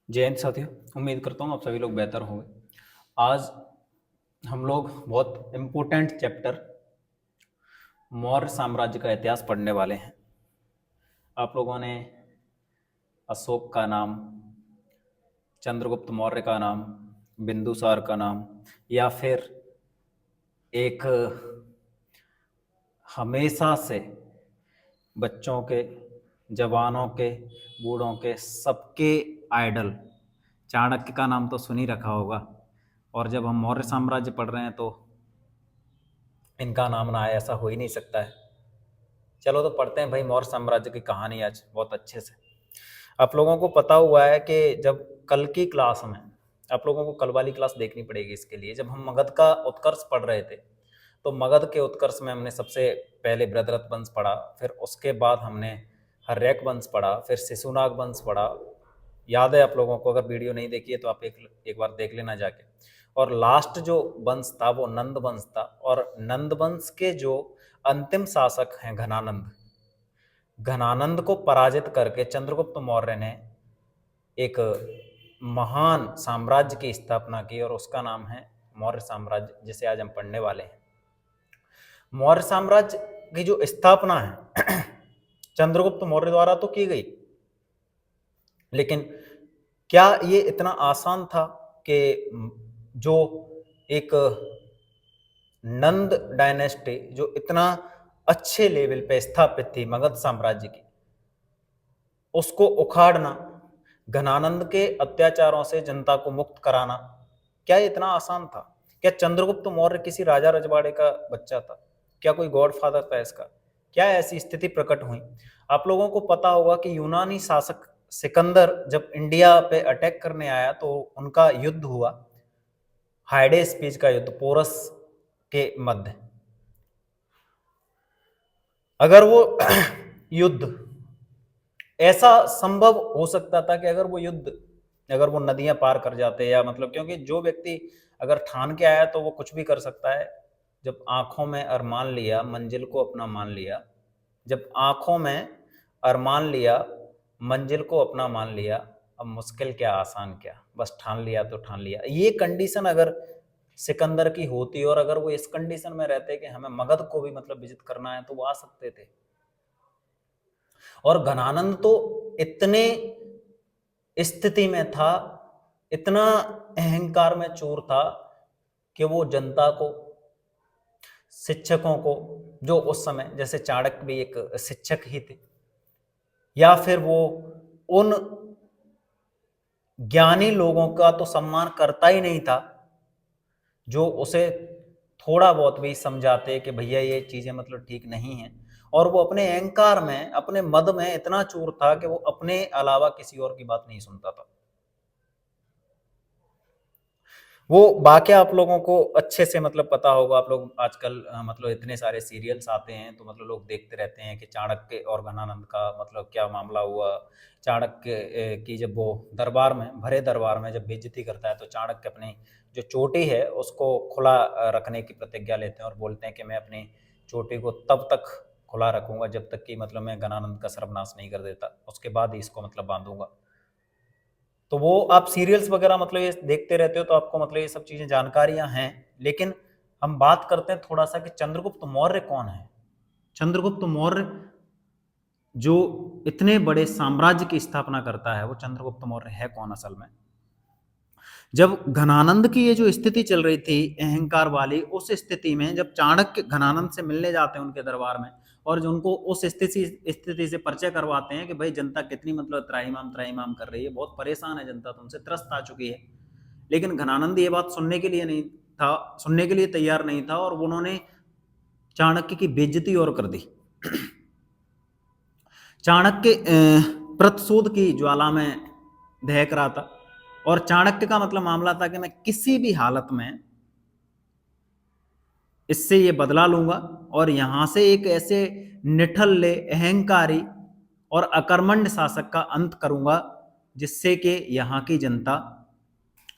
जय हिंद साथियों। उम्मीद करता हूँ आप सभी लोग बेहतर होंगे। आज हम लोग बहुत इम्पोर्टेंट चैप्टर मौर्य साम्राज्य का इतिहास पढ़ने वाले हैं। आप लोगों ने अशोक का नाम, चंद्रगुप्त मौर्य का नाम, बिंदुसार का नाम, या फिर एक हमेशा से बच्चों के, जवानों के, बूढ़ों के सबके आइडल चाणक्य का नाम तो सुन ही रखा होगा। और जब हम मौर्य साम्राज्य पढ़ रहे हैं तो इनका नाम ना आए ऐसा हो ही नहीं सकता है। चलो तो पढ़ते हैं भाई मौर्य साम्राज्य की कहानी आज बहुत अच्छे से। आप लोगों को पता हुआ है कि जब कल की क्लास में, आप लोगों को कल वाली क्लास देखनी पड़ेगी इसके लिए, जब हम मगध का उत्कर्ष पढ़ रहे थे तो मगध के उत्कर्ष में हमने सबसे पहले बृहद्रथ वंश पढ़ा, फिर उसके बाद हमने हर्यक वंश पढ़ा, फिर शिशुनाग वंश पढ़ा। याद है आप लोगों को? अगर वीडियो नहीं देखी है तो आप एक बार देख लेना जाके। और लास्ट जो वंश था वो नंद वंश था, और नंद वंश के जो अंतिम शासक हैं घनानंद को पराजित करके चंद्रगुप्त मौर्य ने एक महान साम्राज्य की स्थापना की और उसका नाम है मौर्य साम्राज्य, जिसे आज हम पढ़ने वाले हैं। मौर्य साम्राज्य की जो स्थापना है चंद्रगुप्त मौर्य द्वारा तो की गई, लेकिन क्या ये इतना आसान था कि जो एक नंद डायनेस्टी जो इतना अच्छे लेवल पे स्थापित थी मगध साम्राज्य की, उसको उखाड़ना, घनानंद के अत्याचारों से जनता को मुक्त कराना, क्या ये इतना आसान था? क्या चंद्रगुप्त मौर्य किसी राजा रजवाड़े का बच्चा था? क्या कोई गॉडफादर था इसका? क्या ऐसी स्थिति प्रकट हुई? आप लोगों को पता होगा कि यूनानी शासक सिकंदर जब इंडिया पे अटैक करने आया तो उनका युद्ध हुआ, हाइडेस्पीज का युद्ध पोरस के मध्य। अगर वो युद्ध ऐसा संभव हो सकता था कि अगर वो नदियां पार कर जाते, या मतलब क्योंकि जो व्यक्ति अगर ठान के आया तो वो कुछ भी कर सकता है। जब आंखों में अरमान लिया, मंजिल को अपना मान लिया, जब आंखों में अरमान लिया, मंजिल को अपना मान लिया, अब मुश्किल क्या आसान क्या, बस ठान लिया तो ठान लिया। ये कंडीशन अगर सिकंदर की होती और अगर वो इस कंडीशन में रहते कि हमें मगध को भी मतलब विजिट करना है, तो वो आ सकते थे। और घनानंद तो इतने स्थिति में था, इतना अहंकार में चूर था कि वो जनता को, शिक्षकों को, जो उस समय जैसे चाणक्य भी एक शिक्षक ही थे, या फिर वो उन ज्ञानी लोगों का तो सम्मान करता ही नहीं था जो उसे थोड़ा बहुत भी समझाते कि भैया ये चीजें मतलब ठीक नहीं है। और वो अपने अहंकार में, अपने मद में इतना चूर था कि वो अपने अलावा किसी और की बात नहीं सुनता था। वो वाकया आप लोगों को अच्छे से मतलब पता होगा। आप लोग आजकल मतलब इतने सारे सीरियल्स आते हैं तो मतलब लोग देखते रहते हैं कि चाणक्य और घनानंद का मतलब क्या मामला हुआ। चाणक्य की जब वो दरबार में, भरे दरबार में जब बेइज्जती करता है तो चाणक्य अपनी जो चोटी है उसको खुला रखने की प्रतिज्ञा लेते हैं और बोलते हैं कि मैं अपनी चोटी को तब तक खुला रखूंगा जब तक कि मतलब मैं घनानंद का सर्वनाश नहीं कर देता, उसके बाद ही इसको मतलब बांधूंगा। तो वो आप सीरियल्स वगैरह मतलब ये देखते रहते हो तो आपको मतलब ये सब चीजें जानकारियां हैं। लेकिन हम बात करते हैं थोड़ा सा कि चंद्रगुप्त मौर्य कौन है। चंद्रगुप्त मौर्य जो इतने बड़े साम्राज्य की स्थापना करता है, वो चंद्रगुप्त मौर्य है कौन असल में? जब घनानंद की ये जो स्थिति चल रही थी अहंकार वाली, उस स्थिति में जब चाणक्य घनानंद से मिलने जाते हैं उनके दरबार में और जो उनको उस स्थिति से परिचय करवाते हैं कि भाई जनता कितनी मतलब त्राहिमाम त्राहिमाम कर रही है, बहुत परेशान है जनता, तुमसे त्रस्त आ चुकी है। लेकिन घनानंद ये बात सुनने के लिए नहीं था, सुनने के लिए तैयार नहीं था, और उन्होंने चाणक्य की बेइज्जती और कर दी। चाणक्य प्रतिशोध की ज्वाला में दहक रहा था, और चाणक्य का मतलब मामला था कि मैं किसी भी हालत में इससे ये बदला लूंगा और यहां से एक ऐसे निठल्ले, अहंकारी और अकर्मण्य शासक का अंत करूंगा जिससे कि यहाँ की जनता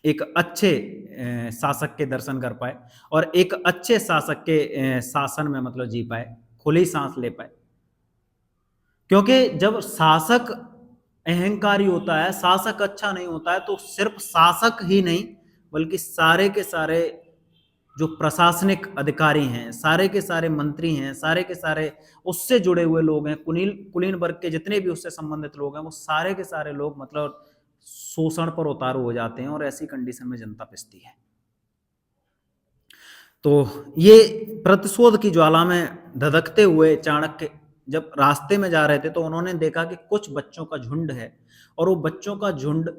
एक अच्छे शासक के दर्शन कर पाए और एक अच्छे शासक के शासन में मतलब जी पाए, खुली सांस ले पाए। क्योंकि जब शासक अहंकारी होता है, शासक अच्छा नहीं होता है, तो सिर्फ शासक ही नहीं बल्कि सारे के सारे जो प्रशासनिक अधिकारी हैं, सारे के सारे मंत्री हैं, सारे के सारे उससे जुड़े हुए लोग हैं, कुलीन वर्ग के जितने भी उससे संबंधित लोग हैं, वो सारे के सारे लोग मतलब शोषण पर उतारू हो जाते हैं और ऐसी कंडीशन में जनता पिसती है। तो ये प्रतिशोध की ज्वाला में धधकते हुए चाणक्य जब रास्ते में जा रहे थे तो उन्होंने देखा कि कुछ बच्चों का झुंड है और वो बच्चों का झुंड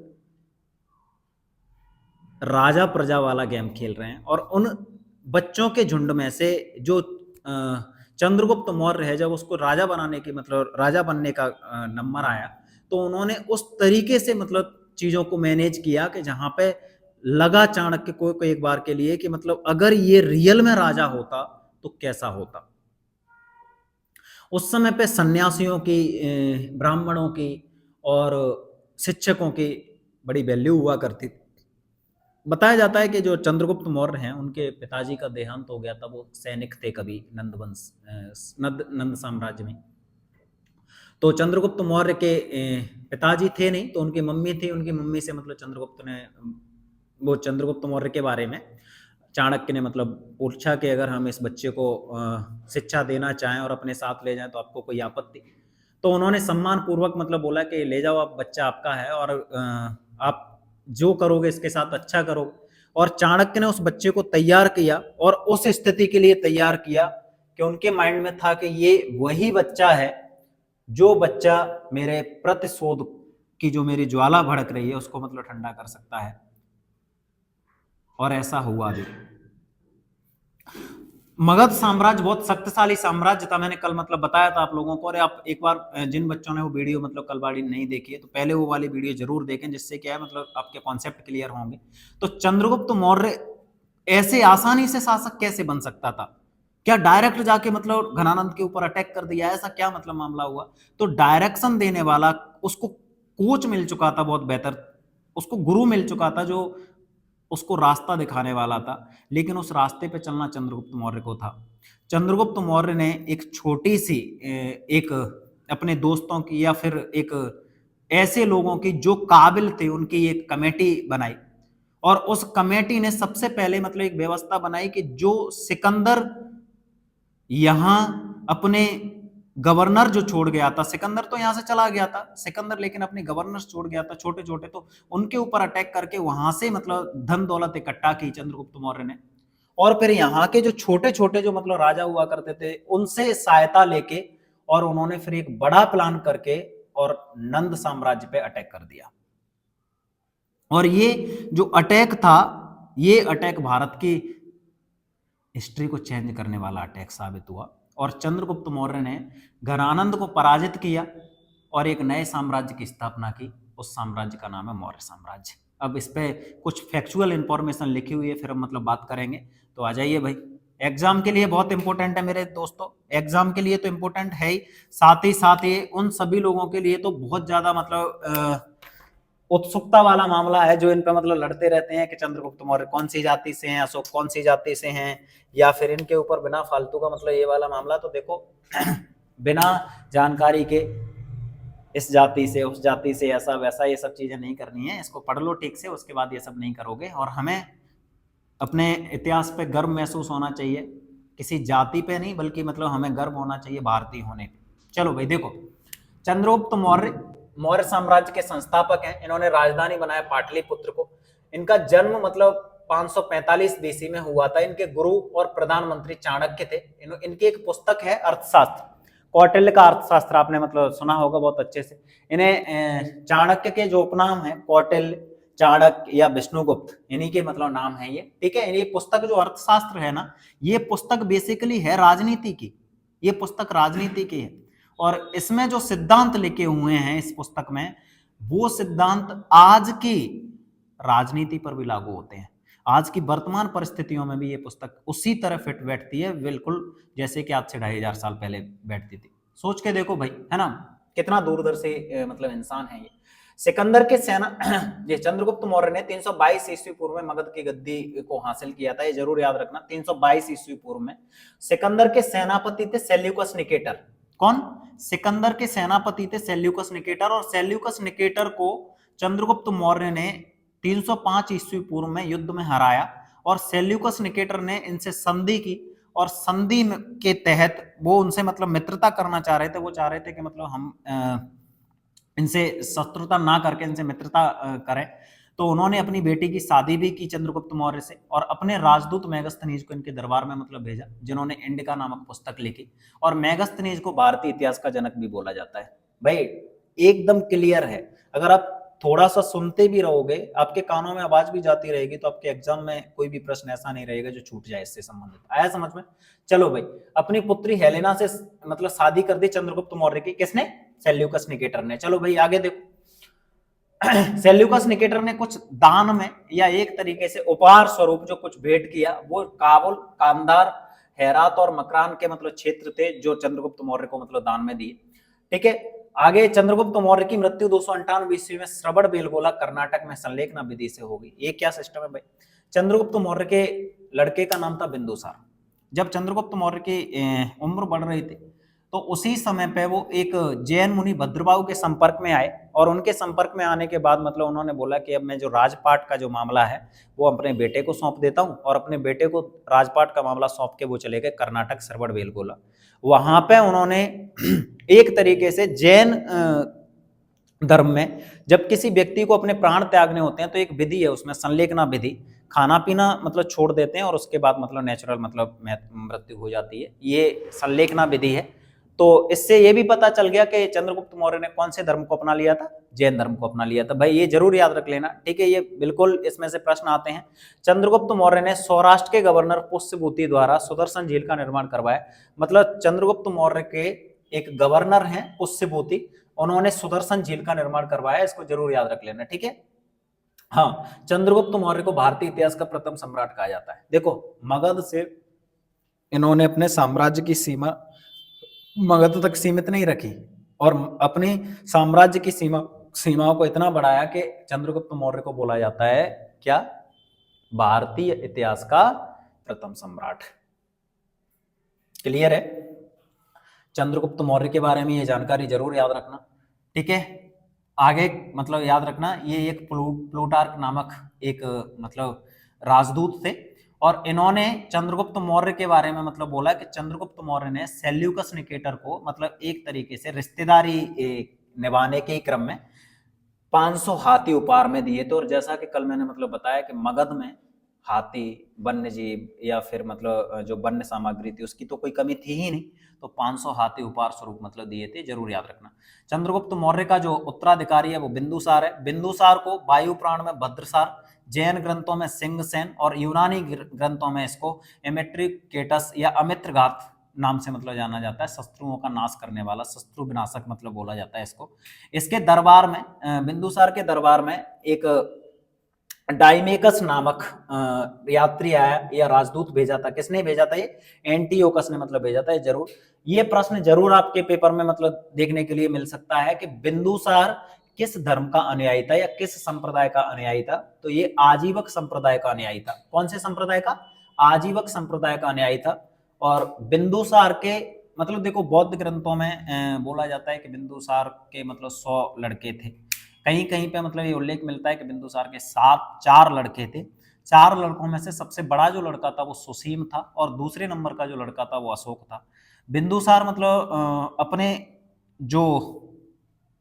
राजा प्रजा वाला गेम खेल रहे हैं और उन बच्चों के झुंड में से जो चंद्रगुप्त मौर्य है, जब उसको राजा बनाने की मतलब राजा बनने का नंबर आया तो उन्होंने उस तरीके से मतलब चीजों को मैनेज किया कि जहां पे लगा चाणक्य को एक बार के लिए कि मतलब अगर ये रियल में राजा होता तो कैसा होता। उस समय पे सन्यासियों की, ब्राह्मणों की और शिक्षकों की बड़ी वैल्यू हुआ करती थी। बताया जाता है कि जो चंद्रगुप्त मौर्य हैं उनके पिताजी का देहांत हो गया था, वो सैनिक थे कभी नंद साम्राज्य में। तो चंद्रगुप्त मौर्य के पिताजी थे नहीं, तो उनकी मम्मी थी, उनकी मम्मी से मतलब चंद्रगुप्त ने वो चंद्रगुप्त मौर्य के बारे में चाणक्य ने मतलब पूछा कि अगर हम इस बच्चे को शिक्षा देना चाहें और अपने साथ ले जाएं तो आपको कोई आपत्ति। तो उन्होंने सम्मान पूर्वक मतलब बोला कि ले जाओ, आप बच्चा आपका है और आप जो करोगे इसके साथ अच्छा करोगे। और चाणक्य ने उस बच्चे को तैयार किया और उस स्थिति के लिए तैयार किया कि उनके माइंड में था कि ये वही बच्चा है जो बच्चा मेरे प्रतिशोध की जो मेरी ज्वाला भड़क रही है उसको मतलब ठंडा कर सकता है। और ऐसा हुआ भी। मगध साम्राज्य बहुत शक्तिशाली साम्राज्य था, मैंने कल मतलब बताया था आप लोगों को। और आप एक बार जिन बच्चों ने वो वीडियो मतलब कल वाली नहीं देखी है तो पहले वो वाली वीडियो जरूर देखें, जिससे क्या है मतलब आपके कॉन्सेप्ट क्लियर होंगे। तो चंद्रगुप्त मौर्य ऐसे आसानी से शासक कैसे बन सकता था? क्या डायरेक्ट जाके मतलब घनानंद के ऊपर अटैक कर दिया, ऐसा क्या मतलब मामला हुआ? तो डायरेक्शन देने वाला उसको कोच मिल चुका था बहुत बेहतर, उसको गुरु मिल चुका था जो उसको रास्ता दिखाने वाला था, लेकिन उस रास्ते पे चलना चंद्रगुप्त मौर्य को था। चंद्रगुप्त मौर्य ने एक छोटी सी एक अपने दोस्तों की या फिर एक ऐसे लोगों की जो काबिल थे उनकी एक कमेटी बनाई और उस कमेटी ने सबसे पहले मतलब एक व्यवस्था बनाई कि जो सिकंदर यहां अपने गवर्नर जो छोड़ गया था, सिकंदर तो यहां से चला गया था सिकंदर, लेकिन अपने गवर्नर छोड़ गया था छोटे छोटे, तो उनके ऊपर अटैक करके वहां से मतलब धन दौलत इकट्ठा की चंद्रगुप्त मौर्य ने। और फिर यहाँ के जो छोटे छोटे जो मतलब राजा हुआ करते थे उनसे सहायता लेके और उन्होंने फिर एक बड़ा प्लान करके और नंद साम्राज्य पे अटैक कर दिया। और ये जो अटैक था, ये अटैक भारत की हिस्ट्री को चेंज करने वाला अटैक साबित हुआ और चंद्रगुप्त मौर्य ने घनानंद को पराजित किया और एक नए साम्राज्य की स्थापना की। उस साम्राज्य का नाम है मौर्य साम्राज्य। अब इस पे कुछ फैक्चुअल इंफॉर्मेशन लिखी हुई है, फिर हम मतलब बात करेंगे। तो आ जाइए भाई, एग्जाम के लिए बहुत इंपॉर्टेंट है मेरे दोस्तों, एग्जाम के लिए तो इंपॉर्टेंट है ही, साथ ही उन सभी लोगों के लिए तो बहुत ज्यादा मतलब उत्सुकता वाला मामला है जो इन पे मतलब लड़ते रहते हैं कि चंद्रगुप्त मौर्य कौन सी जाति से हैं, अशोक कौन सी जाति से हैं, या फिर इनके ऊपर बिना फालतू का मतलब ये वाला मामला। तो देखो बिना जानकारी के इस जाति से उस जाति से ऐसा वैसा ये सब चीजें नहीं करनी है, इसको पढ़ लो ठीक से, उसके बाद ये सब नहीं करोगे। और हमें अपने इतिहास पे गर्व महसूस होना चाहिए, किसी जाति पे नहीं बल्कि मतलब हमें गर्व होना चाहिए भारतीय होने पे। चलो भाई देखो, चंद्रगुप्त मौर्य मौर्य साम्राज्य के संस्थापक हैं। इन्होंने राजधानी बनाया पाटलिपुत्र को। इनका जन्म मतलब 545 बीसी में हुआ था। इनके गुरु और प्रधानमंत्री चाणक्य थे। इनकी एक पुस्तक है अर्थशास्त्र, कौटिल्य का अर्थशास्त्र, आपने मतलब सुना होगा बहुत अच्छे से। इन्हें चाणक्य के जो उपनाम है कौटिल्य, चाणक्य या विष्णुगुप्त, इन्हीं के मतलब नाम है ये, ठीक है। ये पुस्तक जो अर्थशास्त्र है ना, ये पुस्तक बेसिकली है राजनीति की, ये पुस्तक राजनीति की है। और इसमें जो सिद्धांत लिखे हुए हैं इस पुस्तक में, वो सिद्धांत आज की राजनीति पर भी लागू होते हैं। आज की वर्तमान परिस्थितियों में भी ये पुस्तक उसी तरह फिट बैठती है बिल्कुल जैसे कि आज से 2500 साल पहले बैठती थी। सोच के देखो भाई, है ना, कितना दूरदर्शी मतलब इंसान है ये। सिकंदर के सेना ये चंद्रगुप्त मौर्य ने 322 ईस्वी पूर्व में मगध की गद्दी को हासिल किया था, ये जरूर याद रखना। 322 ईस्वी पूर्व में सिकंदर के सेनापति थे सेल्यूकस निकेटर। कौन? सिकंदर के सेनापति थे सेल्यूकस निकेटर, और सेल्यूकस निकेटर को चंद्रगुप्त मौर्य ने 305 ईस्वी पूर्व में युद्ध में हराया, और सेल्यूकस निकेटर ने इनसे संधि की, और संधि के तहत वो उनसे मतलब मित्रता करना चाह रहे थे। वो चाह रहे थे कि मतलब हम इनसे शत्रुता ना करके इनसे मित्रता करें। तो उन्होंने अपनी बेटी की शादी भी की चंद्रगुप्त मौर्य से, और अपने राजदूत मेगस्थनीज को इनके दरबार में मतलब भेजा, जिन्होंने इंडिका नामक पुस्तक लिखी। और मेगस्थनीज को भारतीय इतिहास का जनक भी बोला जाता है। भाई एकदम क्लियर है, अगर आप थोड़ा सा सुनते भी रहोगे, आपके कानों में आवाज भी जाती रहेगी, तो आपके एग्जाम में कोई भी प्रश्न ऐसा नहीं रहेगा जो छूट जाए इससे संबंधित। आया समझ में? चलो भाई, अपनी पुत्री हेलेना से मतलब शादी कर दी चंद्रगुप्त मौर्य की, किसने? सेल्यूकस निकेटर ने। चलो भाई आगे देखो, सेल्यूकस निकेटर ने कुछ दान में या एक तरीके से उपहार स्वरूप जो कुछ भेंट किया, वो काबुल, कांधार, हेरात और मकरान के मतलब क्षेत्र थे जो चंद्रगुप्त मौर्य को मतलब दान में दिए। ठीक है, आगे चंद्रगुप्त मौर्य की मृत्यु 298 ईस्वी में श्रवण बेलगोला कर्नाटक में संलेखना विधि से होगी। ये क्या सिस्टम है भाई? चंद्रगुप्त मौर्य के लड़के का नाम था बिंदुसार। जब चंद्रगुप्त मौर्य की उम्र बढ़ रही थी, तो उसी समय पे वो एक जैन मुनि भद्रबाहु के संपर्क में आए, और उनके संपर्क में आने के बाद मतलब उन्होंने बोला कि अब मैं जो राजपाट का जो मामला है वो अपने बेटे को सौंप देता हूँ, और अपने बेटे को राजपाट का मामला सौंप के वो चले गए कर्नाटक श्रवण बेलगोला। वहां पे उन्होंने एक तरीके से जैन धर्म में जब किसी व्यक्ति को अपने प्राण त्यागने होते हैं तो एक विधि है, उसमें संलेखना विधि, खाना पीना मतलब छोड़ देते हैं और उसके बाद मतलब नेचुरल मतलब मृत्यु हो जाती है, ये संलेखना विधि है। तो इससे ये भी पता चल गया कि चंद्रगुप्त मौर्य ने कौन से धर्म को अपना लिया था? जैन धर्म को अपना लिया था। भाई ये जरूर याद रख लेना, ठीक है, ये बिल्कुल इसमें से प्रश्न आते हैं। चंद्रगुप्त मौर्य ने सौराष्ट्र के गवर्नर पुष्यभूति द्वारा सुदर्शन झील का निर्माण करवाया। मतलब चंद्रगुप्त मौर्य के एक गवर्नर हैं पुष्यभूति, उन्होंने सुदर्शन झील का निर्माण करवाया, इसको जरूर याद रख लेना, ठीक है। हाँ, चंद्रगुप्त मौर्य को भारतीय इतिहास का प्रथम सम्राट कहा जाता है। देखो, मगध से इन्होंने अपने साम्राज्य की सीमा मगध तक सीमित नहीं रखी, और अपनी साम्राज्य की सीमाओं को इतना बढ़ाया कि चंद्रगुप्त मौर्य को बोला जाता है क्या? भारतीय इतिहास का प्रथम सम्राट। क्लियर है? चंद्रगुप्त मौर्य के बारे में ये जानकारी जरूर याद रखना, ठीक है। आगे मतलब याद रखना, ये एक प्लूटार्क नामक एक मतलब राजदूत थे, और इन्होंने चंद्रगुप्त मौर्य के बारे में मतलब बोला कि चंद्रगुप्त मौर्य ने सेल्यूकस निकेटर को मतलब एक तरीके से रिश्तेदारी निभाने के क्रम में 500 हाथी उपहार में दिए थे। और जैसा कि कल मैंने मतलब बताया कि मगध में हाथी, वन्य जीव या फिर मतलब जो वन्य सामग्री थी उसकी तो कोई कमी थी ही नहीं, तो 500 हाथी उपहार स्वरूप मतलब दिए थे, जरूर याद रखना। चंद्रगुप्त मौर्य का जो उत्तराधिकारी है वो बिंदुसार है। बिंदुसार को वायु पुराण में भद्रसार, जैन ग्रंथों में सिंहसेन, और यूनानी ग्रंथों में इसको एमेट्रिकेटस या अमित्रघात नाम से मतलब जाना जाता है। शत्रुओं का नाश करने वाला, शत्रु विनाशक मतलब बोला जाता है इसको। इसके दरबार में बिंदुसार के दरबार में एक डाइमेकस नामक यात्री आया या राजदूत भेजा था। किसने भेजा था? ये एंटीओकस ने मतलब भेजा था। जरूर ये प्रश्न जरूर आपके पेपर में मतलब देखने के लिए मिल सकता है कि बिंदुसार किस धर्म का अनुयायी था या किस संप्रदाय का अनुयायी था? तो ये आजीवक संप्रदाय का अनुयायी था। कौन से संप्रदाय का? आजीवक संप्रदाय का अनुयायी था। और बिंदुसार के मतलब देखो, बौद्ध ग्रंथों में बोला जाता है कि बिंदुसार के मतलब 100 लड़के थे। कहीं कहीं पे मतलब ये उल्लेख मिलता है कि बिंदुसार के 4 लड़के थे। 4 लड़कों में से सबसे बड़ा जो लड़का था वो सुसीम था, और दूसरे नंबर का जो लड़का था वो अशोक था। बिंदुसार मतलब अपने जो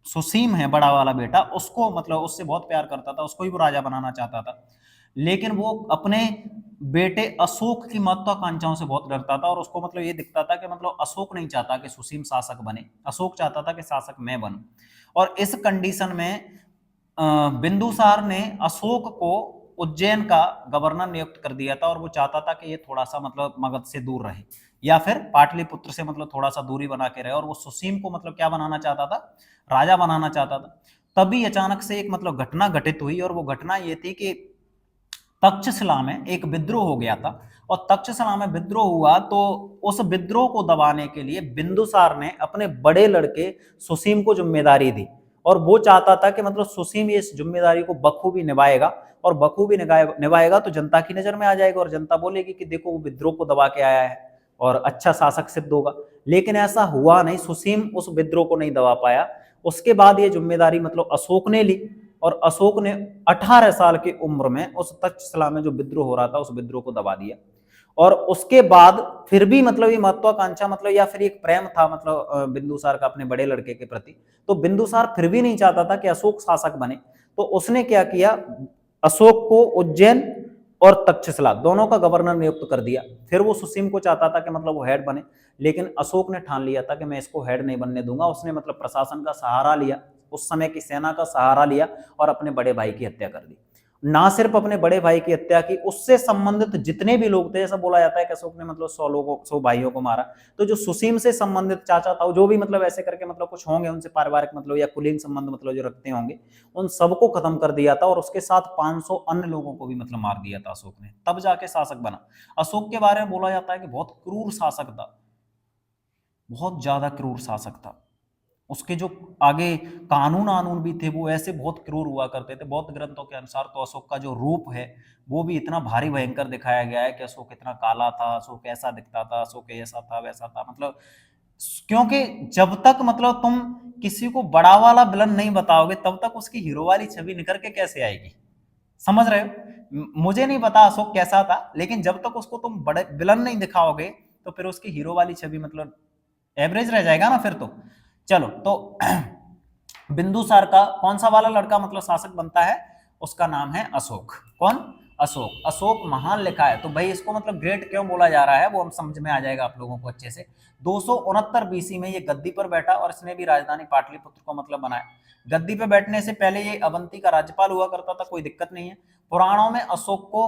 सुसीम है बड़ा वाला बेटा, उसको मतलब उससे बहुत प्यार करता था, उसको ही वो राजा बनाना चाहता था। लेकिन वो अपने बेटे अशोक की महत्वाकांक्षाओं से बहुत डरता था, और उसको मतलब ये दिखता था कि मतलब अशोक नहीं चाहता कि सुसीम शासक बने, अशोक चाहता था कि शासक मैं बनूं। और इस कंडीशन में बिंदुसार ने अशोक को उज्जैन का गवर्नर नियुक्त कर दिया था, और वो चाहता था कि ये थोड़ा सा मतलब मगध से दूर रहे या फिर पाटलिपुत्र से मतलब थोड़ा सा दूरी बना के रहे, और वो सुसीम को मतलब क्या बनाना चाहता था? राजा बनाना चाहता था। तभी अचानक से एक मतलब घटना घटित हुई, और वो घटना ये थी कि तक्षशिला में एक विद्रोह हो गया था, और तक्षशिला में विद्रोह हुआ तो उस विद्रोह को दबाने के लिए बिंदुसार ने अपने बड़े लड़के सुसीम को जिम्मेदारी दी, और वो चाहता था कि मतलब सुसीम इस जिम्मेदारी को बखूबी निभाएगा, और बखूबी निभाएगा तो जनता की नजर में आ जाएगा, और जनता बोलेगी कि देखो वो विद्रोह को दबा के आया है, और अच्छा शासक सिद्ध होगा। लेकिन ऐसा हुआ नहीं, सुसीम उस विद्रोह को नहीं दबा पाया। उसके बाद ये जिम्मेदारी मतलब अशोक ने ली, और अशोक ने 18 साल की उम्र में उस तक्षशिला में जो विद्रोह हो रहा था उस विद्रोह को दबा दिया। और उसके बाद फिर भी मतलब ये महत्वाकांक्षा मतलब या फिर एक प्रेम था मतलब बिंदुसार का अपने बड़े लड़के के प्रति, तो बिंदुसार फिर भी नहीं चाहता था कि अशोक शासक बने। तो उसने क्या किया, अशोक को उज्जैन और तक्षशिला दोनों का गवर्नर नियुक्त कर दिया। फिर वो सुसीम को चाहता था कि मतलब वो हेड बने, लेकिन अशोक ने ठान लिया था कि मैं इसको हेड नहीं बनने दूंगा। उसने मतलब प्रशासन का सहारा लिया, उस समय की सेना का सहारा लिया और अपने बड़े भाई की हत्या कर दी। ना सिर्फ अपने बड़े भाई की हत्या की, उससे संबंधित जितने भी लोग थे, ऐसा बोला जाता है कि अशोक ने मतलब 100 भाइयों को मारा। तो जो सुसीम से संबंधित चाचा था, जो भी मतलब ऐसे करके मतलब कुछ होंगे उनसे पारिवारिक मतलब या कुलीन संबंध मतलब जो रखते होंगे, उन सबको खत्म कर दिया था। और उसके साथ 500 अन्य लोगों को भी मतलब मार दिया था अशोक ने, तब जाके शासक बना। अशोक के बारे में बोला जाता है कि बहुत क्रूर शासक था, बहुत ज्यादा क्रूर शासक था। उसके जो आगे कानून आनून भी थे वो ऐसे बहुत क्रूर हुआ करते थे। बौद्ध ग्रंथों के अनुसार तो अशोक का जो रूप है वो भी इतना भारी भयंकर दिखाया गया है कि अशोक इतना काला था, अशोक ऐसा दिखता था, अशोक ऐसा था वैसा था। मतलब क्योंकि जब तक मतलब तुम किसी को बड़ा वाला विलन नहीं बताओगे तब तक उसकी हीरो वाली छवि निखर के कैसे आएगी, समझ रहे हो। मुझे नहीं पता अशोक कैसा था, लेकिन जब तक उसको तुम बड़े विलन नहीं दिखाओगे तो फिर उसकी हीरो वाली छवि मतलब एवरेज रह जाएगा ना फिर तो। चलो तो बिंदुसार का कौन सा वाला लड़का मतलब शासक बनता है, उसका नाम है अशोक। कौन, अशोक। अशोक महान लिखा है, तो भाई इसको मतलब ग्रेट क्यों बोला जा रहा है वो हम समझ में आ जाएगा आप लोगों को अच्छे से। 269 बीसी में ये गद्दी पर बैठा और इसने भी राजधानी पाटलिपुत्र को मतलब बनाया। गद्दी पे बैठने से पहले ये अवंती का राज्यपाल हुआ करता था, कोई दिक्कत नहीं है। पुराणों में अशोक को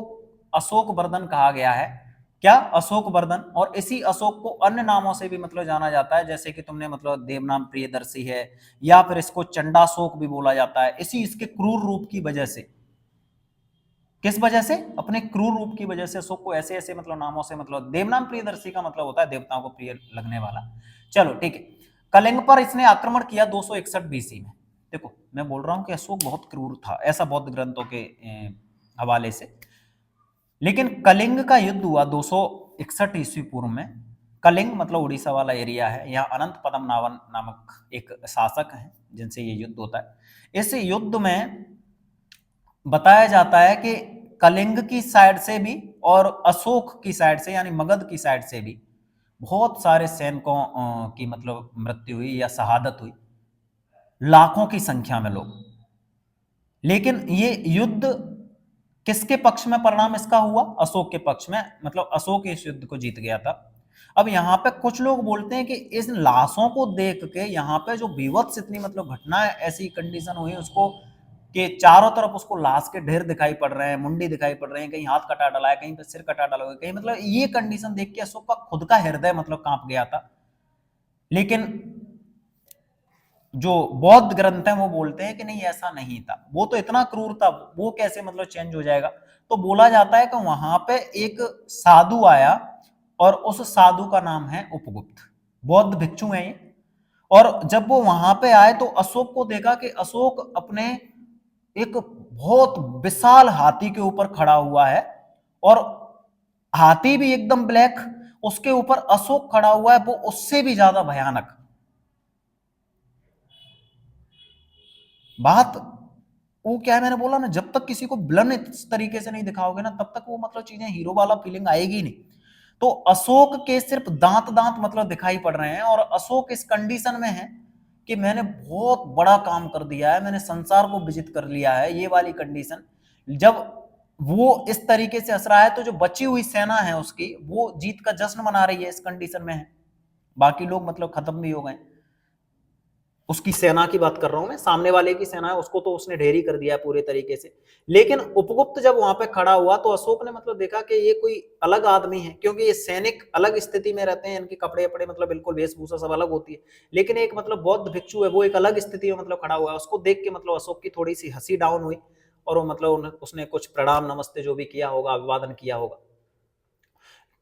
अशोक वर्धन कहा गया है, क्या, अशोक वर्धन। और इसी अशोक को अन्य नामों से भी मतलब जाना जाता है, जैसे कि तुमने मतलब देवनाम प्रियदर्शी है, या फिर इसको चंडाशोक भी बोला जाता है, इसी इसके क्रूर रूप की वजह से। किस वजह से, अपने क्रूर रूप की वजह से अशोक को ऐसे ऐसे मतलब नामों से मतलब, देवनाम प्रियदर्शी का मतलब होता है देवताओं को प्रिय लगने वाला। चलो ठीक है। कलिंग पर इसने आक्रमण किया 261 बीसी में। देखो मैं बोल रहा हूं कि अशोक बहुत क्रूर था, ऐसा बौद्ध ग्रंथों के हवाले से। लेकिन कलिंग का युद्ध हुआ 261 ईस्वी पूर्व में। कलिंग मतलब उड़ीसा वाला एरिया है, यहाँ अनंत पद्मनाभन नामक एक शासक है जिनसे ये युद्ध होता है। इस युद्ध में बताया जाता है कि कलिंग की साइड से भी और अशोक की साइड से यानी मगध की साइड से भी बहुत सारे सैनिकों की मतलब मृत्यु हुई या शहादत हुई, लाखों की संख्या में लोग। लेकिन ये युद्ध किसके पक्ष में परिणाम इसका हुआ, अशोक के पक्ष में, मतलब अशोक इस युद्ध को जीत गया था। अब यहाँ पे कुछ लोग बोलते हैं कि इस लाशों को देख के यहाँ पे जो विवत्स इतनी मतलब घटना ऐसी कंडीशन हुई उसको कि चारों तरफ उसको लाश के ढेर दिखाई पड़ रहे हैं, मुंडी दिखाई पड़ रहे हैं, कहीं हाथ कटा डाला है, कहीं पे सिर कटा डाला है, कहीं मतलब ये कंडीशन देख के अशोक का खुद का हृदय मतलब कांप गया था। लेकिन जो बौद्ध ग्रंथ है वो बोलते हैं कि नहीं ऐसा नहीं था, वो तो इतना क्रूर था, वो कैसे मतलब चेंज हो जाएगा। तो बोला जाता है कि वहां पे एक साधु आया और उस साधु का नाम है उपगुप्त, बौद्ध भिक्षु है ये। और जब वो वहां पे आए तो अशोक को देखा कि अशोक अपने एक बहुत विशाल हाथी के ऊपर खड़ा हुआ है, और हाथी भी एकदम ब्लैक, उसके ऊपर अशोक खड़ा हुआ है वो उससे भी ज्यादा भयानक। बात वो क्या है, मैंने बोला ना, जब तक किसी को विलन इस तरीके से नहीं दिखाओगे ना तब तक वो मतलब चीजें हीरो वाला फीलिंग आएगी नहीं। तो अशोक के सिर्फ दांत दांत मतलब दिखाई पड़ रहे हैं, और अशोक इस कंडीशन में है कि मैंने बहुत बड़ा काम कर दिया है, मैंने संसार को विजित कर लिया है, ये वाली कंडीशन। जब वो इस तरीके से हंस रहा है तो जो बची हुई सेना है उसकी वो जीत का जश्न मना रही है, इस कंडीशन में है। बाकी लोग मतलब खत्म भी हो गए, उसकी सेना की बात कर रहा हूं मैं, सामने वाले की सेना है उसको तो उसने ढेरी कर दिया पूरे तरीके से। लेकिन उपगुप्त जब वहां पे खड़ा हुआ तो अशोक ने मतलब देखा कि ये कोई अलग आदमी है, क्योंकि ये सैनिक अलग स्थिति में रहते हैं, इनके कपड़े वपड़े मतलब बिल्कुल वेशभूषा सब अलग होती है। लेकिन एक मतलब बौद्ध भिक्षु है वो एक अलग स्थिति में मतलब खड़ा हुआ है, उसको देख के मतलब अशोक की थोड़ी सी हंसी डाउन हुई, और वो मतलब उसने कुछ प्रणाम नमस्ते जो भी किया होगा, अभिवादन किया होगा।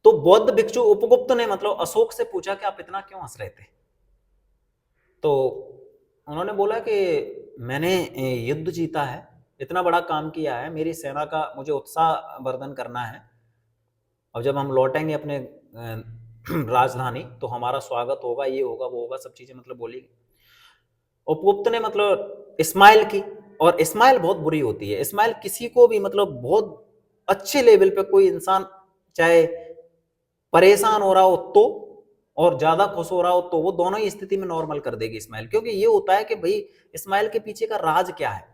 तो बौद्ध भिक्षु उपगुप्त ने मतलब अशोक से पूछा कि आप इतना क्यों हंस रहे थे। तो उन्होंने बोला कि मैंने युद्ध जीता है, इतना बड़ा काम किया है, मेरी सेना का मुझे उत्साह वर्धन करना है, और जब हम लौटेंगे अपने राजधानी, तो हमारा स्वागत होगा, ये होगा, वो होगा, सब चीजें मतलब बोली। उपगुप्त ने मतलब स्माइल की, और स्माइल बहुत बुरी होती है। स्माइल किसी को भी मतलब बहुत अच्छे लेवल पे कोई इंसान चाहे परेशान हो रहा हो तो, और ज्यादा खुश हो रहा हो तो, वो दोनों ही स्थिति में नॉर्मल कर देगी स्माइल। क्योंकि ये होता है कि भाई स्माइल के पीछे का राज क्या है।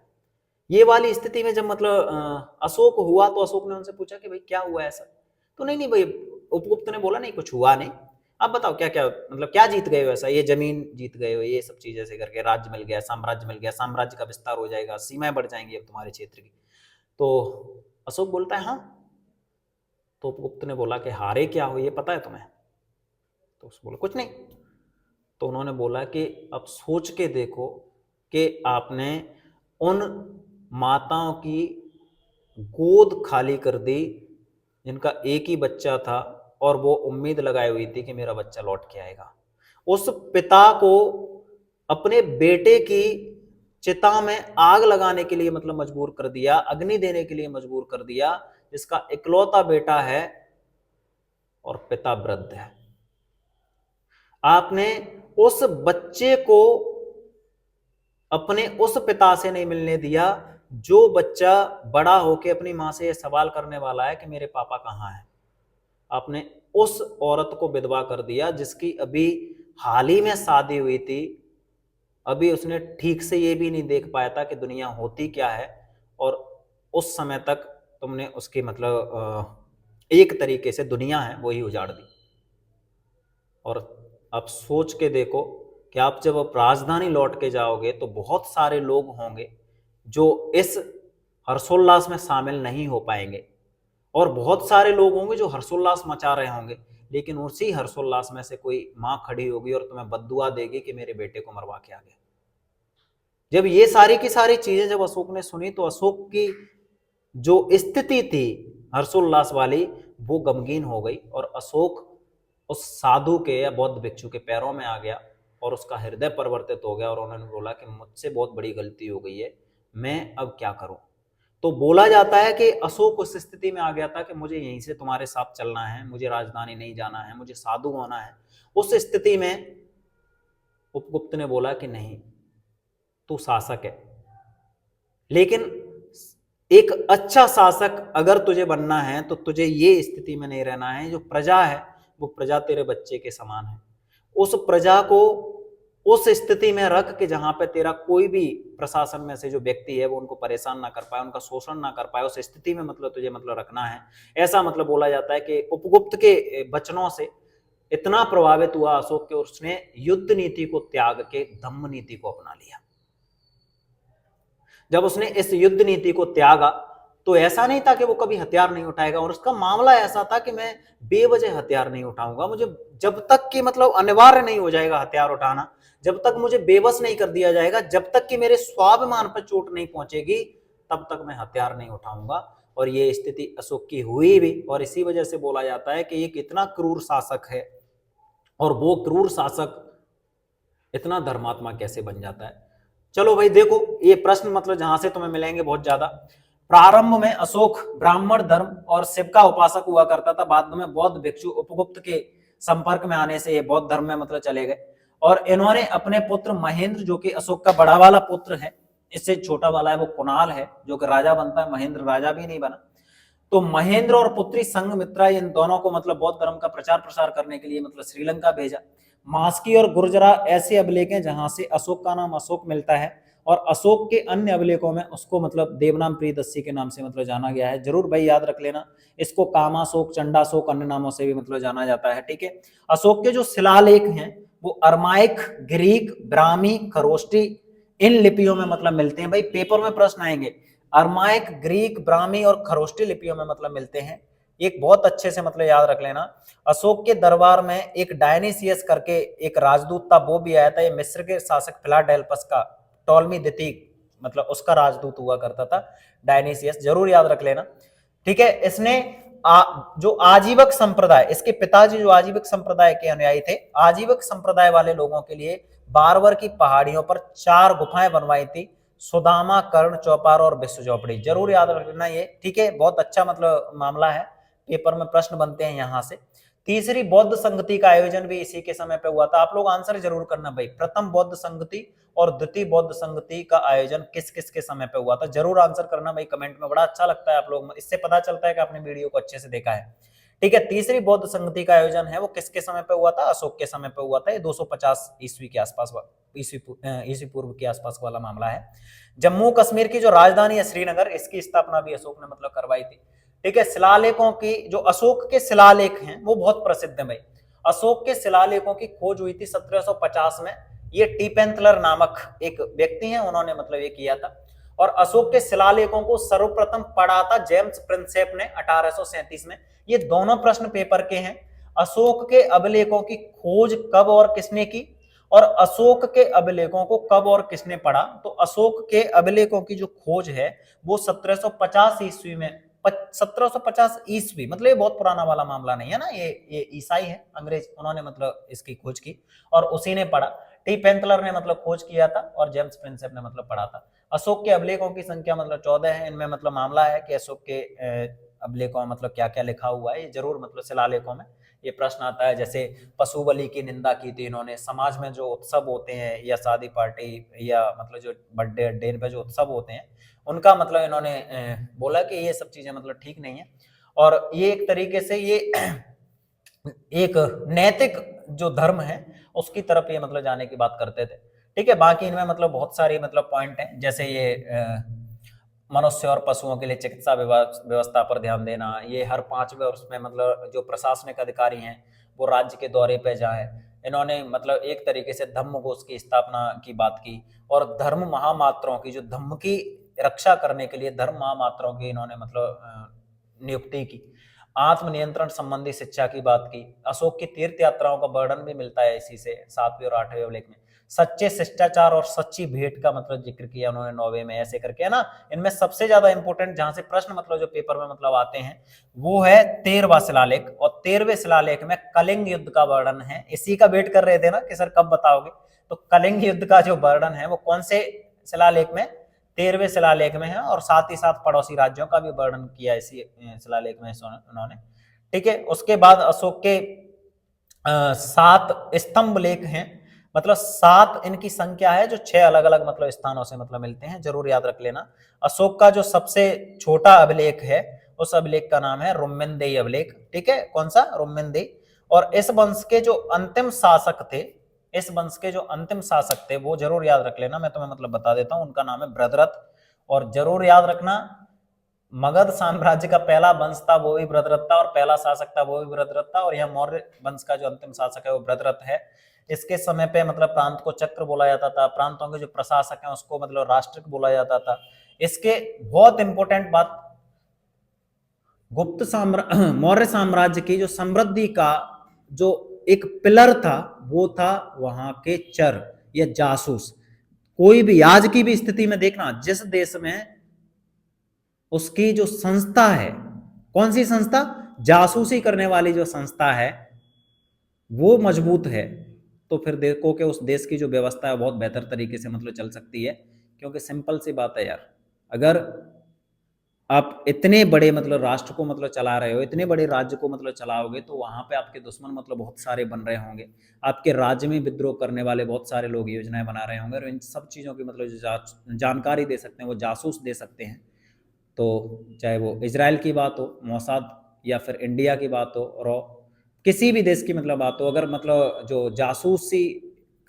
ये वाली स्थिति में जब मतलब अशोक हुआ तो अशोक ने उनसे पूछा कि भाई क्या हुआ ऐसा, तो नहीं नहीं भाई, उपगुप्त ने बोला नहीं कुछ हुआ नहीं, आप बताओ क्या क्या मतलब क्या जीत गए हो ऐसा, ये जमीन जीत गए हो, ये सब चीज ऐसे करके, राज्य मिल गया, साम्राज्य मिल गया, साम्राज्य का विस्तार हो जाएगा, सीमाएं बढ़ जाएंगी अब तुम्हारे क्षेत्र की। तो अशोक बोलता है हाँ। तो उपगुप्त ने बोला कि हारे क्या हो ये पता है तुम्हें? तो उसने बोला कुछ नहीं। तो उन्होंने बोला कि अब सोच के देखो कि आपने उन माताओं की गोद खाली कर दी जिनका एक ही बच्चा था, और वो उम्मीद लगाई हुई थी कि मेरा बच्चा लौट के आएगा। उस पिता को अपने बेटे की चिता में आग लगाने के लिए मतलब मजबूर कर दिया, अग्नि देने के लिए मजबूर कर दिया, जिसका इकलौता बेटा है और पिता वृद्ध है। आपने उस बच्चे को अपने उस पिता से नहीं मिलने दिया जो बच्चा बड़ा होके अपनी मां से यह सवाल करने वाला है कि मेरे पापा कहाँ हैं। आपने उस औरत को विधवा कर दिया जिसकी अभी हाल ही में शादी हुई थी, अभी उसने ठीक से ये भी नहीं देख पाया था कि दुनिया होती क्या है, और उस समय तक तुमने उसकी मतलब एक तरीके से दुनिया है वही उजाड़ दी। और अब सोच के देखो कि आप जब अब राजधानी लौट के जाओगे तो बहुत सारे लोग होंगे जो इस हर्षोल्लास में शामिल नहीं हो पाएंगे, और बहुत सारे लोग होंगे जो हर्षोल्लास मचा रहे होंगे, लेकिन उसी हर्षोल्लास में से कोई मां खड़ी होगी और तुम्हें बद्दुआ देगी कि मेरे बेटे को मरवा के आ गया। जब ये सारी की सारी चीजें जब अशोक ने सुनी तो अशोक की जो स्थिति थी हर्षोल्लास वाली वो गमगीन हो गई, और अशोक उस साधु के या बौद्ध भिक्षु के पैरों में आ गया और उसका हृदय परिवर्तित हो गया, और उन्होंने बोला कि मुझसे बहुत बड़ी गलती हो गई है, मैं अब क्या करूं। तो बोला जाता है कि अशोक उस स्थिति में आ गया था कि मुझे यहीं से तुम्हारे साथ चलना है, मुझे राजधानी नहीं जाना है, मुझे साधु होना है। उस स्थिति में उपगुप्त ने बोला कि नहीं, तू शासक है, लेकिन एक अच्छा शासक अगर तुझे बनना है तो तुझे ये स्थिति में नहीं रहना है। जो प्रजा है वो प्रजा तेरे बच्चे के समान है। उस प्रजा को उस स्थिति में रख के जहां पे तेरा कोई भी प्रशासन में से जो व्यक्ति है वो उनको परेशान ना कर पाए, उनका शोषण ना कर पाए, उस स्थिति में मतलब तुझे मतलब रखना है। ऐसा मतलब बोला जाता है कि उपगुप्त के वचनों से इतना प्रभावित हुआ अशोक के, उसने युद्ध नीति को त्याग के धम्म नीति को अपना लिया। जब उसने इस युद्ध नीति को त्यागा तो ऐसा नहीं था कि वो कभी हथियार नहीं उठाएगा, और उसका मामला ऐसा था कि मैं बेवजह हथियार नहीं उठाऊंगा, मुझे जब तक कि मतलब अनिवार्य नहीं हो जाएगा हथियार उठाना, जब तक मुझे बेबस नहीं कर दिया जाएगा, जब तक कि मेरे स्वाभिमान पर चोट नहीं पहुंचेगी, तब तक मैं हथियार नहीं उठाऊंगा। और ये स्थिति अशोक की हुई भी, और इसी वजह से बोला जाता है कि एक इतना क्रूर शासक है, और वो क्रूर शासक इतना धर्मात्मा कैसे बन जाता है। चलो भाई देखो, ये प्रश्न मतलब जहां से तुम्हें मिलेंगे बहुत ज्यादा। प्रारंभ में अशोक ब्राह्मण धर्म और शिव का उपासक हुआ करता था, बाद में बौद्ध भिक्षु उपगुप्त के संपर्क में आने से ये बौद्ध धर्म में मतलब चले गए, और इन्होंने अपने पुत्र महेंद्र, जो कि अशोक का बड़ा वाला पुत्र है, इससे छोटा वाला है वो कुणाल है, जो कि राजा बनता है, महेंद्र राजा भी नहीं बना। तो महेंद्र और पुत्री संघमित्रा इन दोनों को मतलब बौद्ध धर्म का प्रचार प्रसार करने के लिए मतलब श्रीलंका भेजा। मास्की और गुर्जरा ऐसे अभिलेख हैं जहां से अशोक का नाम अशोक मिलता है, और अशोक के अन्य अभिलेखों में उसको मतलब देवनाम प्रियदर्शी के नाम से मतलब जाना गया है। जरूर भाई याद रख लेना, इसको कामाशोक, चंडाशोक अन्य नामों से भी मतलब जाना जाता है। ठीक है, अशोक के जो शिलालेख हैं वो अरमाइक, ग्रीक, ब्राह्मी, खरोष्टी इन लिपियों में मतलब मिलते हैं। भाई पेपर में प्रश्न आएंगे, अरमाइक, ग्रीक, ब्राह्मी और खरोष्टी लिपियों में मतलब मिलते हैं। एक बहुत अच्छे से मतलब याद रख लेना। अशोक के दरबार में एक डायनीसियस करके एक राजदूत था, वो भी आया था। ये मिस्र के शासक फिलाडेल्फस का टॉलमी द्वितीय मतलब उसका राजदूत हुआ करता था डायनीसियस, जरूर याद रख लेना। ठीक है, इसने जो आजीवक संप्रदाय, इसके पिताजी जो आजीवक संप्रदाय के अनुयायी थे, आजीवक संप्रदाय वाले लोगों के लिए बारवर की पहाड़ियों पर 4 गुफाएं बनवाई थी, सुदामा, कर्ण, चौपार और विश्व चौपड़ी। जरूर याद रखना ये। ठीक है, बहुत अच्छा मतलब मामला है, पेपर में प्रश्न बनते हैं यहां से। तीसरी बौद्ध संगति का आयोजन भी इसी के समय पे हुआ था। आप लोग आंसर जरूर करना भाई, प्रथम बौद्ध संगति और द्वितीय बौद्ध संगति का आयोजन किस किस के समय पे हुआ था, जरूर आंसर करना भाई कमेंट में। बड़ा अच्छा लगता है आप लोग, इससे पता चलता है कि आपने वीडियो को अच्छे से देखा है। ठीक है, तीसरी बौद्ध संगति का आयोजन है वो किसके समय पे हुआ था, अशोक के समय पे हुआ था। ये 250 ईस्वी के आसपास, ईस्वी पूर्व के आसपास वाला मामला है। जम्मू कश्मीर की जो राजधानी है श्रीनगर, इसकी स्थापना भी अशोक ने मतलब करवाई थी। ठीक है, शिलालेखों की जो अशोक के शिलालेख हैं वो बहुत प्रसिद्ध है भाई। अशोक के शिलालेखों की खोज हुई थी 1750 में। ये टीपेंथलर नामक एक व्यक्ति हैं, उन्होंने मतलब ये किया था। और अशोक के शिलालेखों को सर्वप्रथम पढ़ा था जेम्स प्रिंसेप ने 1837 में। ये दोनों प्रश्न पेपर के हैं। अशोक के अभिलेखों की खोज कब और किसने की, और अशोक के अभिलेखों को कब और किसने पढ़ा। तो अशोक के अभिलेखों की जो खोज है वो 1750 ईस्वी में, 1750 ईस्वी मतलब ये बहुत पुराना वाला मामला नहीं है ना, ये ईसाई है अंग्रेज, उन्होंने मतलब इसकी खोज की और उसी ने पढ़ा। टी पेंथलर ने मतलब खोज किया था और जेम्स प्रिंसेप ने मतलब पढ़ा था। अशोक के अभिलेखों की संख्या मतलब 14 है। इनमें मतलब मामला है कि अशोक के अभिलेखों में मतलब क्या क्या लिखा हुआ है, ये जरूर मतलब शिलालेखों में ये प्रश्न आता है। जैसे पशु बलि की निंदा की थी इन्होंने, समाज में जो उत्सव होते हैं या शादी पार्टी या मतलब जो बर्थडे डे पे जो उत्सव होते हैं उनका मतलब इन्होंने बोला कि ये सब चीजें मतलब ठीक नहीं है। और ये एक तरीके से ये एक नैतिक जो धर्म है उसकी तरफ ये मतलब जाने की बात करते थे। ठीक है, बाकी इनमें मतलब बहुत सारी मतलब पॉइंट हैं, जैसे ये मनुष्य और पशुओं के लिए चिकित्सा व्यवस्था पर ध्यान देना, ये हर 5वें वर्ष में मतलब जो प्रशासनिक अधिकारी हैं वो राज्य के दौरे पे जाएं। इन्होंने मतलब एक तरीके से धम्मघोष की स्थापना की बात की, और धर्म महामात्रों की, जो धम्म की रक्षा करने के लिए धर्म महामात्रों की इन्होंने मतलब नियुक्ति की। आत्मनियंत्रण संबंधी शिक्षा की बात की। अशोक की तीर्थ यात्राओं का वर्णन भी मिलता है इसी से 7वें और 8वें अभिलेख में। सच्चे शिष्टाचार और सच्ची भेंट का मतलब जिक्र किया उन्होंने 9वें में, ऐसे करके है ना। इनमें सबसे ज्यादा इंपॉर्टेंट जहां से प्रश्न मतलब जो पेपर में मतलब आते हैं वो है 13वां शिलालेख, और 13वें शिलालेख में कलिंग युद्ध का वर्णन है। इसी का वेट कर रहे थे ना कि सर कब बताओगे, तो कलिंग युद्ध का जो वर्णन है वो कौन से शिलालेख में, 13वें शिलालेख में है। और साथ ही साथ पड़ोसी राज्यों का भी वर्णन किया इसी शिलालेख में उन्होंने। ठीक है, उसके बाद अशोक के 7 स्तंभ लेख हैं, मतलब 7 इनकी संख्या है जो 6 अलग अलग मतलब स्थानों से मतलब मिलते हैं, जरूर याद रख लेना। अशोक का जो सबसे छोटा अभिलेख है उस अभिलेख का नाम है रुम्मेनदेही अभिलेख। ठीक है, कौन सा, रुम्मेनदेही। और इस वंश के जो अंतिम शासक थे, इस वंश के जो अंतिम शासक थे वो जरूर याद रख लेना, मैं तुम्हें मतलब बता देता हूं, उनका नाम है भद्रथ। और जरूर याद रखना, मगध साम्राज्य का पहला वंश था वो भी भद्रथ था, और पहला शासक था वो भी भद्रथ था। और यह मौर्य वंश का जो अंतिम शासक है वो भद्रथ है। इसके समय पे मतलब प्रांत को चक्र बोला जाता था, प्रांतों के जो प्रशासक हैं उसको मतलब राष्ट्र बोला जाता था। इसके बहुत इंपॉर्टेंट बात, मौर्य साम्राज्य की जो समृद्धि का जो एक पिलर था वो था वहां के चर या जासूस। कोई भी आज की भी स्थिति में देखना, जिस देश में उसकी जो संस्था है, कौन सी संस्था, जासूसी करने वाली जो संस्था है वो मजबूत है, तो फिर देखो कि उस देश की जो व्यवस्था है बहुत बेहतर तरीके से मतलब चल सकती है। क्योंकि सिंपल सी बात है यार, अगर आप इतने बड़े मतलब राष्ट्र को मतलब चला रहे हो, इतने बड़े राज्य को मतलब चलाओगे, तो वहां पे आपके दुश्मन मतलब बहुत सारे बन रहे होंगे, आपके राज्य में विद्रोह करने वाले बहुत सारे लोग योजनाएं बना रहे होंगे, और इन सब चीज़ों की मतलब जो जानकारी दे सकते हैं वो जासूस दे सकते हैं। तो चाहे वो इजराइल की बात हो, मोसाद, या फिर इंडिया की बात हो, रॉ, किसी भी देश की मतलब बात हो, अगर मतलब जो जासूसी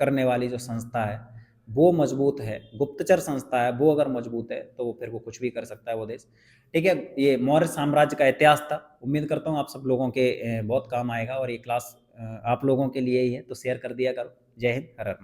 करने वाली जो संस्था है वो मजबूत है, गुप्तचर संस्था है वो अगर मजबूत है, तो फिर वो कुछ भी कर सकता है वो देश। ठीक है, ये मौर्य साम्राज्य का इतिहास था। उम्मीद करता हूँ आप सब लोगों के बहुत काम आएगा, और ये क्लास आप लोगों के लिए ही है, तो शेयर कर दिया करो। जय हिंद, हर हर।